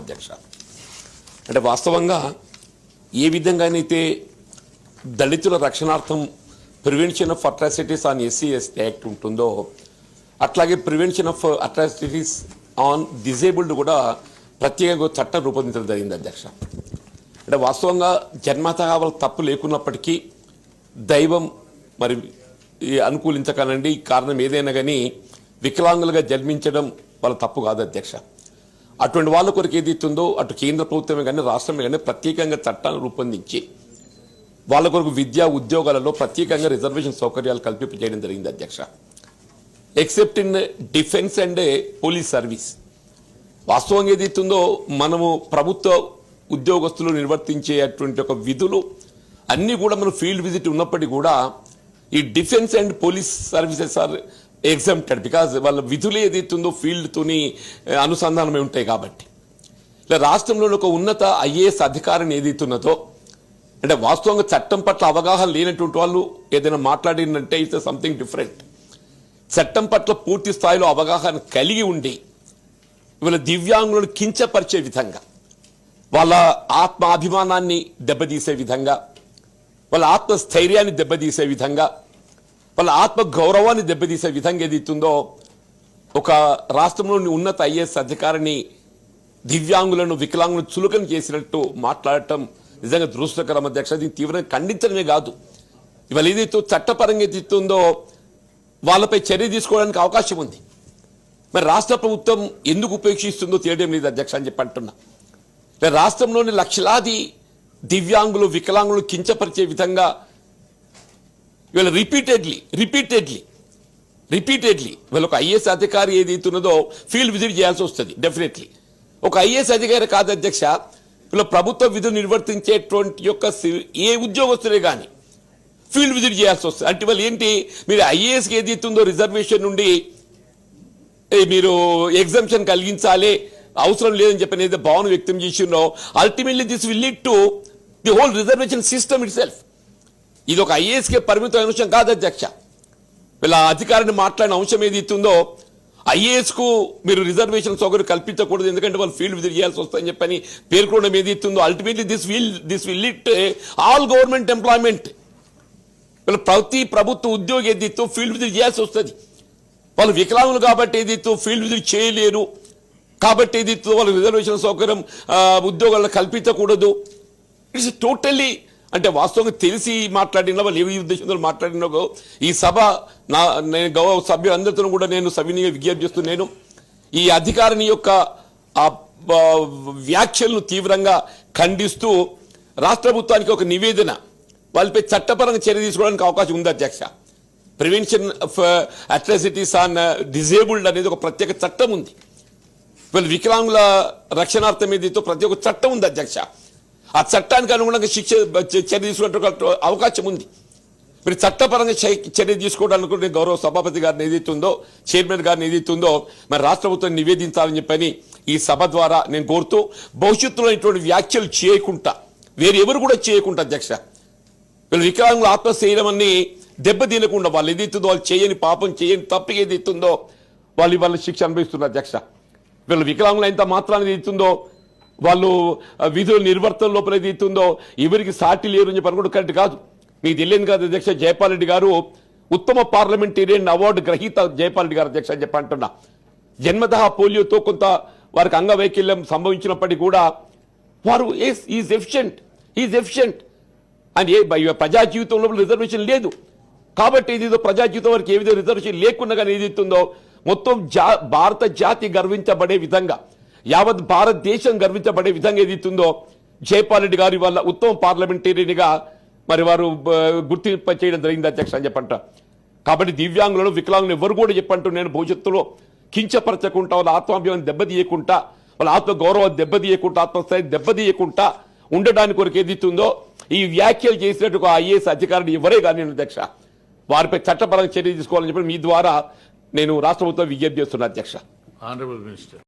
అధ్యక్ష అంటే వాస్తవంగా ఏ విధంగానైతే దళితుల రక్షణార్థం prevention of atrocities on SC ST act ఉంటుందో అట్లాగే prevention of atrocities on disabled కూడా ప్రత్యేక చట్టం రూపొందించడం జరిగింది అధ్యక్ష. అంటే వాస్తవంగా జన్మతః వాళ్ళ తప్పు లేకున్నప్పటికీ దైవం మరి అనుకూలించకనండి కారణం ఏదైనా కానీ వికలాంగులుగా జన్మించడం వాళ్ళ తప్పు కాదు అధ్యక్ష. అటువంటి వాళ్ళ కొరకు ఏది ఇస్తుందో అటు కేంద్ర ప్రభుత్వమే కానీ రాష్ట్రమే కానీ ప్రత్యేకంగా చట్టాన్ని రూపొందించి వాళ్ళ కొరకు విద్యా ఉద్యోగాలలో ప్రత్యేకంగా రిజర్వేషన్ సౌకర్యాలు కల్పించడం జరిగింది అధ్యక్ష. Except in defence and police service వాస్తవంగా ఏది ఇస్తుందో మనము ప్రభుత్వ ఉద్యోగస్తులు నిర్వర్తించేటువంటి ఒక విధులు అన్నీ కూడా మనం ఫీల్డ్ విజిట్ ఉన్నప్పటికీ కూడా ఈ defence and police services are exempted because వాళ్ళ విధులు ఏదైతుందో ఫీల్డ్తోని అనుసంధానమై ఉంటాయి కాబట్టి. ఇలా రాష్ట్రంలో ఒక ఉన్నత ఐఏఎస్ అధికారిని ఏదైతున్నదో అంటే వాస్తవంగా చట్టం పట్ల అవగాహన లేనటువంటి వాళ్ళు ఏదైనా మాట్లాడినంటే ఇట్స్ సంథింగ్ డిఫరెంట్. చట్టం పట్ల పూర్తి స్థాయిలో అవగాహన కలిగి ఉండి వీళ్ళ దివ్యాంగులను కించపరిచే విధంగా వాళ్ళ ఆత్మాభిమానాన్ని దెబ్బతీసే విధంగా వాళ్ళ ఆత్మస్థైర్యాన్ని దెబ్బతీసే విధంగా వాళ్ళ ఆత్మ గౌరవాన్ని దెబ్బతీసే విధంగా ఏదైతుందో ఒక రాష్ట్రంలోని ఉన్నత ఐఏఎస్ అధికారిని దివ్యాంగులను వికలాంగులను చులకన చేసినట్టు మాట్లాడటం నిజంగా దురదృష్టకరం అధ్యక్ష. దీన్ని తీవ్రంగా ఖండించడమే కాదు ఇవాళ ఏదైతే చట్టపరంగా ఏదైతుందో వాళ్ళపై చర్య తీసుకోవడానికి అవకాశం ఉంది. మరి రాష్ట్ర ప్రభుత్వం ఎందుకు ఉపేక్షిస్తుందో తెలియడం లేదు అధ్యక్ష అని చెప్పి అంటున్నా. రాష్ట్రంలోని లక్షలాది దివ్యాంగులు వికలాంగులు కించపరిచే విధంగా వీళ్ళు రిపీటెడ్లీ వీళ్ళు ఒక ఐఏఎస్ అధికారి ఏదైతున్నదో ఫీల్డ్ విజిట్ చేయాల్సి వస్తుంది. డెఫినెట్లీ ఒక ఐఏఎస్ అధికారి కాదు అధ్యక్ష, వీళ్ళు ప్రభుత్వ విధులు నిర్వర్తించేటువంటి యొక్క ఏ ఉద్యోగస్తులే కానీ ఫీల్డ్ విజిట్ చేయాల్సి వస్తుంది. అంటే వాళ్ళు ఏంటి మీరు ఐఏఎస్కి ఏదైతుందో రిజర్వేషన్ నుండి మీరు ఎగ్జామ్షన్ కలిగించాలి అవసరం లేదని చెప్పి ఏదైతే భావన వ్యక్తం చేసిందో ultimately this will lead to the whole reservation system it self. ఇది ఒక ఐఏఎస్కే పరిమితమైన అంశం కాదు అధ్యక్ష. వీళ్ళ అధికారిని మాట్లాడిన అంశం ఏది ఇస్తుందో ఐఏఎస్కు మీరు రిజర్వేషన్ సౌకర్యం కల్పించకూడదు ఎందుకంటే వాళ్ళు ఫీల్డ్ విజిట్ చేయాల్సి వస్తుందని చెప్పని పేర్కొనడం ఏది ఇస్తుందో ultimately this will lead all government employment. వీళ్ళ ప్రతి ప్రభుత్వ ఉద్యోగి ఏది ఇస్తూ ఫీల్డ్ విజిట్ చేయాల్సి వస్తుంది. వాళ్ళు వికలాంగులు కాబట్టి ఏది ఇస్తూ ఫీల్డ్ విజిట్ చేయలేరు కాబట్టి ఏది ఇస్తూ వాళ్ళు రిజర్వేషన్ సౌకర్యం ఉద్యోగాలను కల్పించకూడదు. ఇట్స్ టోటల్లీ అంటే వాస్తవంగా తెలిసి మాట్లాడిన వాళ్ళు ఏ ఉద్దేశంతో మాట్లాడినో ఈ సభ నేను గౌరవ సభ్యులందరితో కూడా నేను సవినీయంగా విజ్ఞప్తి చేస్తున్నాను. ఈ అధికారిని యొక్క వ్యాఖ్యలను తీవ్రంగా ఖండిస్తూ రాష్ట్ర ప్రభుత్వానికి ఒక నివేదన వాళ్ళపై చట్టపరంగా చర్య తీసుకోవడానికి అవకాశం ఉంది అధ్యక్ష. Prevention of atrocities on disabled అనేది ఒక ప్రత్యేక చట్టం ఉంది. వీళ్ళు వికలాంగుల రక్షణార్థం ఏదైతే ప్రత్యేక చట్టం ఉంది అధ్యక్ష. ఆ చట్టానికి అనుగుణంగా చర్య తీసుకునే అవకాశం ఉంది. మీరు చట్టపరంగా చర్య తీసుకోవడానికి నేను గౌరవ సభాపతి గారిని ఏదైతుందో చైర్మన్ గారిని ఏదైతుందో మరి రాష్ట్ర ప్రభుత్వం నివేదించాలని చెప్పని ఈ సభ ద్వారా నేను కోరుతూ భవిష్యత్తులో ఇటువంటి వ్యాఖ్యలు చేయకుండా వేరే ఎవరు కూడా చేయకుండా అధ్యక్ష వీళ్ళు వికలాంగుల ఆత్మశైలమని దెబ్బతీయకుండా వాళ్ళు ఏదైతుందో వాళ్ళు చేయని పాపం చేయని తప్పు ఏదైతుందో వాళ్ళు శిక్ష అనుభవిస్తున్నారు అధ్యక్ష. వీళ్ళు వికలాంగులు ఎంత మాత్రాన్ని ఏదైతుందో వాళ్ళు విధుల నిర్వర్తన లోపల ఏదైతుందో ఎవరికి సాటి లేరు అని చెప్పి కూడా కరెక్ట్ కాదు. మీకు తెలియదు కాదు అధ్యక్ష, జయపాల్ రెడ్డి గారు ఉత్తమ పార్లమెంటేరియన్ అవార్డు గ్రహీత జయపాల్ రెడ్డి గారు అధ్యక్ష అని చెప్పి అంటున్నా. జన్మతః పోలియోతో కొంత వారికి అంగవైకల్యం సంభవించినప్పటికీ కూడా వారు ఈజ్ ఎఫిషియంట్ అని ప్రజా జీవితంలో రిజర్వేషన్ లేదు కాబట్టి ఏదో ప్రజా జీవితం వారికి ఏ విధంగా రిజర్వేషన్ లేకుండా కానీ ఏదైతుందో మొత్తం భారత జాతి గర్వించబడే విధంగా యావత్ భారతదేశం గర్వించబడే విధంగా ఏదైతుందో జయపాల్ రెడ్డి గారి వల్ల ఉత్తమ పార్లమెంటేరియన్గా మరి వారు గుర్తింపు చేయడం జరిగింది అధ్యక్ష అని చెప్పంట. కాబట్టి దివ్యాంగులను వికలాంగులను ఎవరు కూడా చెప్పంటూ నేను భవిష్యత్తులో కించపరచకుండా వాళ్ళ ఆత్మాభిమానం దెబ్బతీయకుండా వాళ్ళ ఆత్మ గౌరవం దెబ్బతీయకుండా ఆత్మస్థాయి దెబ్బతీయకుండా ఉండడానికి కొరకు ఏదైతుందో ఈ వ్యాఖ్యలు చేసినట్టు ఒక ఐఏఎస్ అధికారులు ఎవరే కానీ అధ్యక్ష వారిపై చట్టపరంగా చర్య తీసుకోవాలని చెప్పి మీ ద్వారా నేను రాష్ట్ర ప్రభుత్వం విజ్ఞప్తి చేస్తున్నా అధ్యక్ష. Honourable minister.